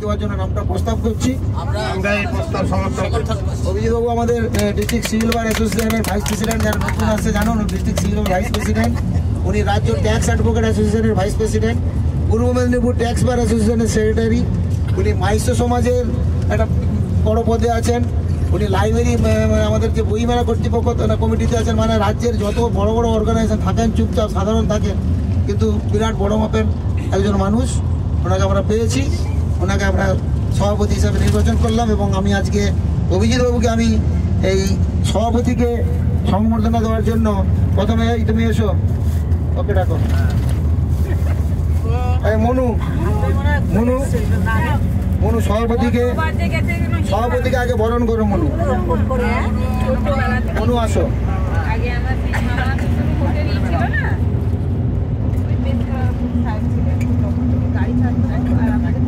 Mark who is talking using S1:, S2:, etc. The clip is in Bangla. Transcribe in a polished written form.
S1: দেওয়ার জন্য নামটা প্রস্তাব করছি।
S2: আমরা এই প্রস্তাব সমর্থন করছি।
S1: অভিজিৎবাবু আমাদের ডিস্ট্রিক্ট সিভিল বার অ্যাসোসিয়েশনের ভাইস প্রেসিডেন্ট, যারা নতুন আসছে জানো, ডিস্ট্রিক্ট সিভিল ভাইস প্রেসিডেন্ট। উনি রাজ্য ট্যাক্স অ্যাডভোকেট অ্যাসোসিয়েশনের ভাইস প্রেসিডেন্ট, পূর্ব মেদিনীপুর ট্যাক্স বার অ্যাসোসিয়েশনের সেক্রেটারি। উনি মাইশ্র সমাজের একটা বড় পদে আছেন। উনি লাইব্রেরি আমাদের যে বইমেলা কর্তৃপক্ষ কমিটিতে আছেন। মানে রাজ্যের যত বড় বড় অর্গানাইজেশন থাকেন, চুপচাপ সাধারণ থাকেন, কিন্তু বিরাট বড় মাপের একজন মানুষ। ওনাকে আমরা পেয়েছি, ওনাকে আমরা সভাপতি হিসাবে নির্বাচন করলাম। এবং আমি আজকে অভিজিৎবাবুকে আমি এই সভাপতিকে সংবর্ধনা দেওয়ার জন্য প্রথমে, তুমি এসো, ওকে ডাকো। মনু মনু মনু সভাপতিকে আগে বরণ করো। মনু মনু আসো।
S3: আগে আমার মামা হোটেলই ছিল না, ওই বেশ সাহেব ছিলেন, গাড়ি থাকতো আর আমাদের